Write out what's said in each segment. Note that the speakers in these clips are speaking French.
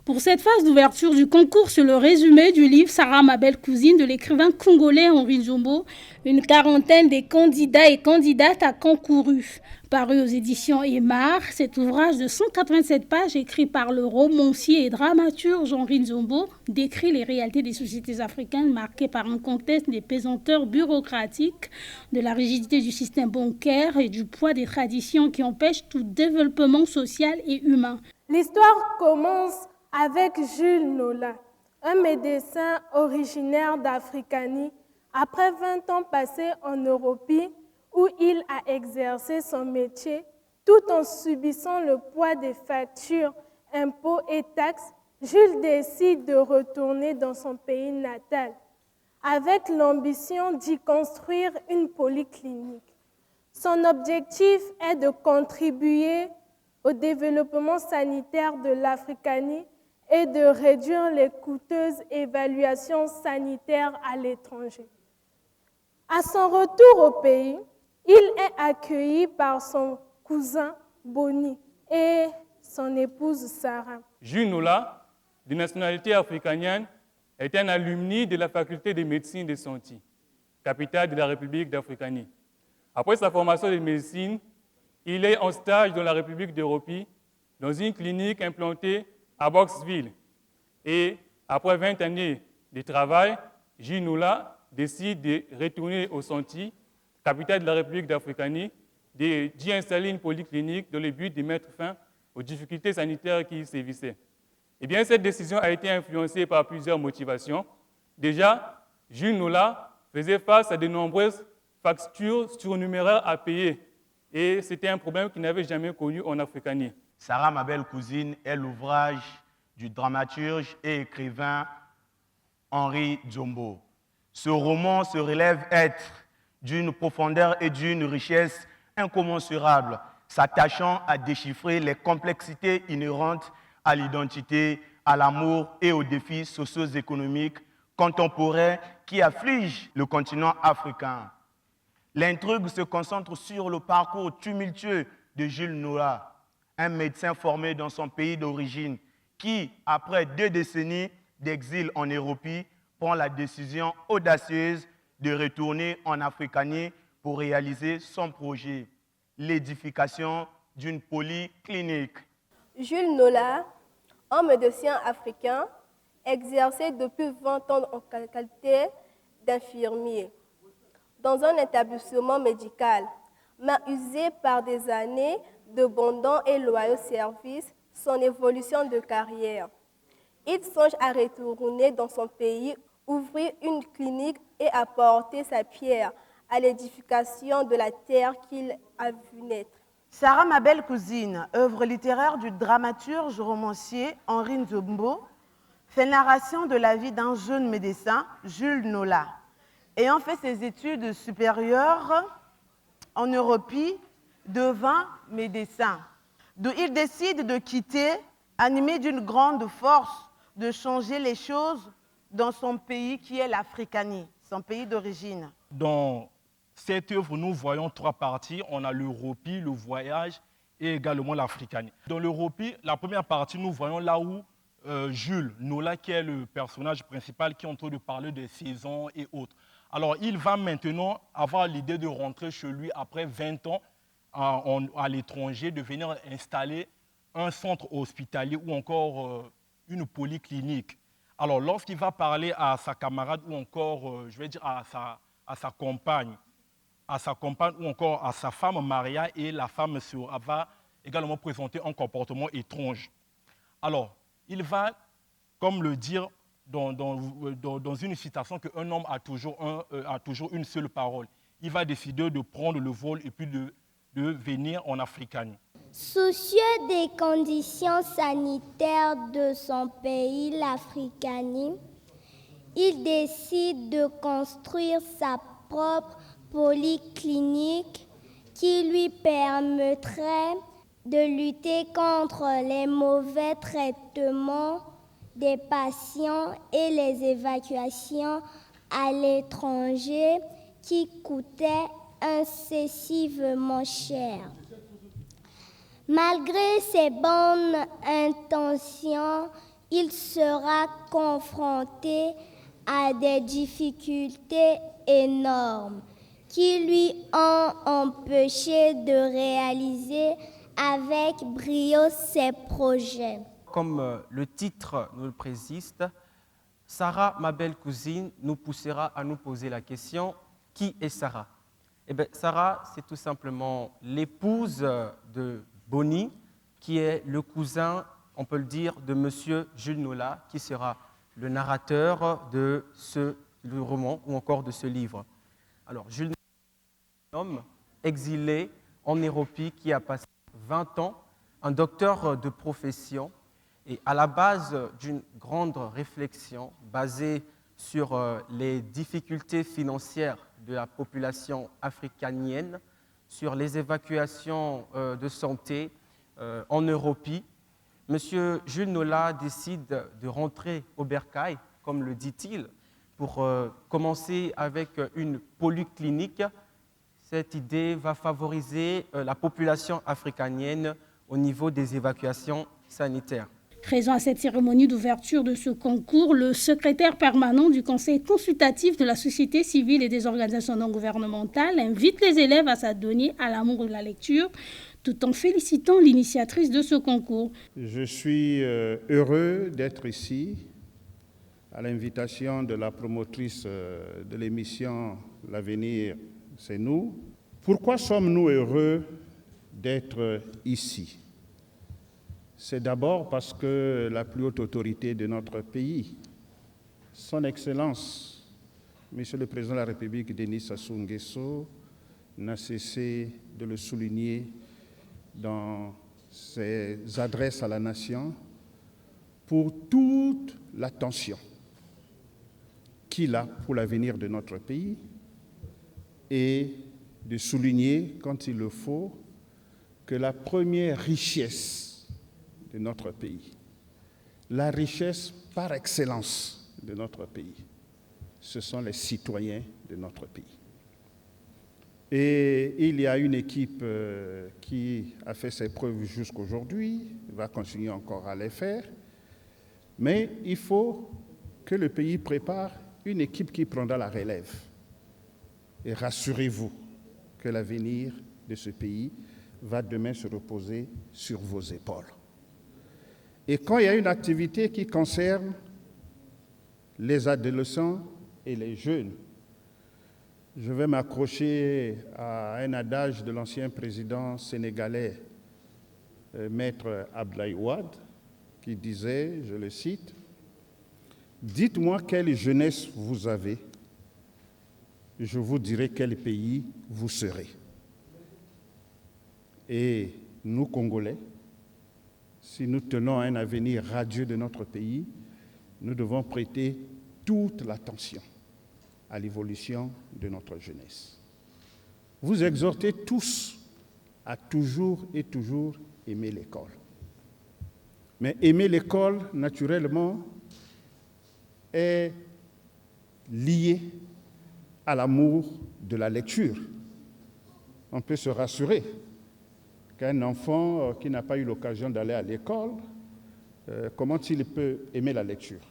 Pour cette phase d'ouverture du concours sur le résumé du livre Sarah, ma belle cousine de l'écrivain congolais Henri Nzombo, une quarantaine de candidats et candidates a concouru. Paru aux éditions Emar, cet ouvrage de 187 pages écrit par le romancier et dramaturge Henri Nzombo décrit les réalités des sociétés africaines marquées par un contexte des pesanteurs bureaucratiques, de la rigidité du système bancaire et du poids des traditions qui empêchent tout développement social et humain. L'histoire commence avec Jules Nola, un médecin originaire d'Africanie, après 20 ans passés en Europe où il a exercé son métier tout en subissant le poids des factures, impôts et taxes. Jules décide de retourner dans son pays natal avec l'ambition d'y construire une polyclinique. Son objectif est de contribuer au développement sanitaire de l'Africanie et de réduire les coûteuses évaluations sanitaires à l'étranger. À son retour au pays, il est accueilli par son cousin Boni et son épouse Sarah. Jules Nola, de nationalité africanienne, est un alumni de la faculté de médecine de Santi, capitale de la République d'Africanie. Après sa formation de médecine, il est en stage dans la République d'Europe, dans une clinique implantée à Boxville. Et après 20 années de travail, Jules Nola décide de retourner au Santi, capitale de la République d'Africanie, d'y installer une polyclinique dans le but de mettre fin aux difficultés sanitaires qui y sévissaient. Eh bien, cette décision a été influencée par plusieurs motivations. Déjà, Jules Nola faisait face à de nombreuses factures surnuméraires à payer. Et c'était un problème qu'il n'avait jamais connu en Africanie. Sarah, ma belle cousine, est l'ouvrage du dramaturge et écrivain Henri Nzombo. Ce roman se relève être d'une profondeur et d'une richesse incommensurables, s'attachant à déchiffrer les complexités inhérentes à l'identité, à l'amour et aux défis socio-économiques contemporains qui affligent le continent africain. L'intrigue se concentre sur le parcours tumultueux de Jules Nola, un médecin formé dans son pays d'origine qui, après 2 décennies d'exil en Europe, prend la décision audacieuse de retourner en Africanie pour réaliser son projet, l'édification d'une polyclinique. Jules Nola, un médecin africain, exerçait depuis 20 ans en qualité d'infirmier dans un établissement médical, mais usé par des années de bons et loyaux services, son évolution de carrière. Il songe à retourner dans son pays, ouvrir une clinique et apporter sa pierre à l'édification de la terre qu'il a vu naître. Sarah, ma belle cousine, œuvre littéraire du dramaturge romancier Henri Nzombo, fait narration de la vie d'un jeune médecin, Jules Nola, ayant fait ses études supérieures en Europe, devint médecin, d'où il décide de quitter, animé d'une grande force de changer les choses dans son pays qui est l'Africanie, son pays d'origine. Dans cette œuvre, nous voyons 3 parties. On a l'Europe, le voyage et également l'Africanie. Dans l'Europe, la première partie, nous voyons là où Jules Nola, qui est le personnage principal, qui est en train de parler des saisons et autres. Alors, il va maintenant avoir l'idée de rentrer chez lui après 20 ans à l'étranger, de venir installer un centre hospitalier ou encore une polyclinique. Alors, lorsqu'il va parler à sa camarade ou encore, je vais dire, à sa compagne ou encore à sa femme Maria, et la femme va également présenter un comportement étrange. Alors, il va, comme le dire dans une citation, qu'un homme a toujours une seule parole. Il va décider de prendre le vol et puis de venir en Africanie. Soucieux des conditions sanitaires de son pays, l'Africanie, il décide de construire sa propre polyclinique qui lui permettrait de lutter contre les mauvais traitements des patients et les évacuations à l'étranger qui coûtaient excessivement cher. Malgré ses bonnes intentions, il sera confronté à des difficultés énormes qui lui ont empêché de réaliser avec brio ses projets. Comme le titre nous le précise, Sarah, ma belle cousine, nous poussera à nous poser la question, qui est Sarah? Eh bien, Sarah, c'est tout simplement l'épouse de Boni, qui est le cousin, on peut le dire, de Monsieur Jules Nola, qui sera le narrateur de le roman ou encore de ce livre. Alors, Jules Nola est un homme exilé en Europe qui a passé 20 ans, un docteur de profession, et à la base d'une grande réflexion basée sur les difficultés financières de la population africanienne, sur les évacuations de santé en Europe, M. Jules Nola décide de rentrer au bercail, comme le dit-il, pour commencer avec une polyclinique. Cette idée va favoriser la population africanienne au niveau des évacuations sanitaires. Présent à cette cérémonie d'ouverture de ce concours, le secrétaire permanent du Conseil consultatif de la société civile et des organisations non gouvernementales invite les élèves à s'adonner à l'amour de la lecture, tout en félicitant l'initiatrice de ce concours. Je suis heureux d'être ici à l'invitation de la promotrice de l'émission L'avenir, c'est nous. Pourquoi sommes-nous heureux d'être ici ? C'est d'abord parce que la plus haute autorité de notre pays, son Excellence, Monsieur le Président de la République, Denis Sassou Nguesso, n'a cessé de le souligner dans ses adresses à la nation pour toute l'attention qu'il a pour l'avenir de notre pays et de souligner, quand il le faut, que la première richesse de notre pays, la richesse par excellence de notre pays, ce sont les citoyens de notre pays. Et il y a une équipe qui a fait ses preuves jusqu'aujourd'hui, va continuer encore à les faire, mais il faut que le pays prépare une équipe qui prendra la relève. Et rassurez-vous que l'avenir de ce pays va demain se reposer sur vos épaules. Et quand il y a une activité qui concerne les adolescents et les jeunes, je vais m'accrocher à un adage de l'ancien président sénégalais, Maître Abdoulaye Wade, qui disait, je le cite, « Dites-moi quelle jeunesse vous avez, je vous dirai quel pays vous serez. » Et nous, Congolais, si nous tenons un avenir radieux de notre pays, nous devons prêter toute l'attention à l'évolution de notre jeunesse. Vous exhortez tous à toujours et toujours aimer l'école. Mais aimer l'école, naturellement, est lié à l'amour de la lecture. On peut se rassurer qu'un enfant qui n'a pas eu l'occasion d'aller à l'école, comment il peut aimer la lecture?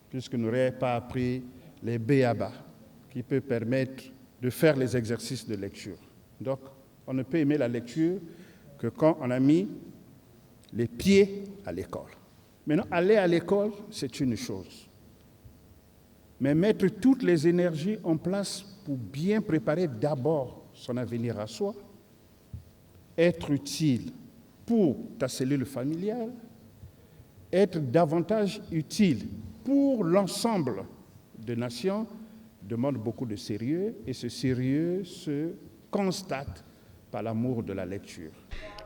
Puisqu'il n'aurait pas appris les b.a.-ba qui peuvent permettre de faire les exercices de lecture. Donc, on ne peut aimer la lecture que quand on a mis les pieds à l'école. Maintenant, aller à l'école, c'est une chose. Mais mettre toutes les énergies en place pour bien préparer d'abord son avenir à soi, être utile pour ta cellule familiale, être davantage utile pour l'ensemble des nations, demande beaucoup de sérieux, et ce sérieux se constate par l'amour de la lecture.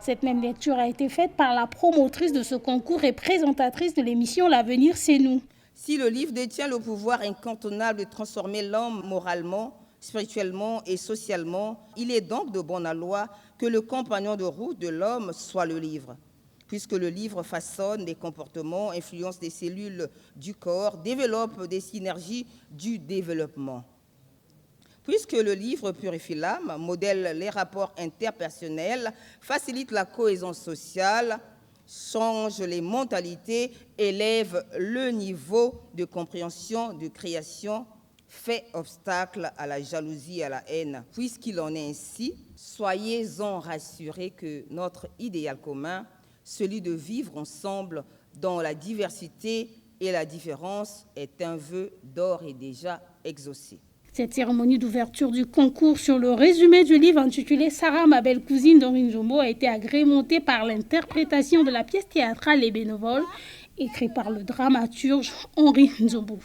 Cette même lecture a été faite par la promotrice de ce concours et présentatrice de l'émission L'avenir, c'est nous. Si le livre détient le pouvoir incontournable de transformer l'homme moralement, spirituellement et socialement, il est donc de bonne loi que le compagnon de route de l'homme soit le livre, puisque le livre façonne des comportements, influence des cellules du corps, développe des synergies du développement. Puisque le livre purifie l'âme, modèle les rapports interpersonnels, facilite la cohésion sociale, change les mentalités, élève le niveau de compréhension, de création, fait obstacle à la jalousie et à la haine. Puisqu'il en est ainsi, soyez-en rassurés que notre idéal commun, celui de vivre ensemble dans la diversité et la différence, est un vœu d'ores et déjà exaucé. Cette cérémonie d'ouverture du concours sur le résumé du livre intitulé Sarah, ma belle cousine d'Henri Nzombo a été agrémentée par l'interprétation de la pièce théâtrale Les Bénévoles, écrite par le dramaturge Henri Nzombo.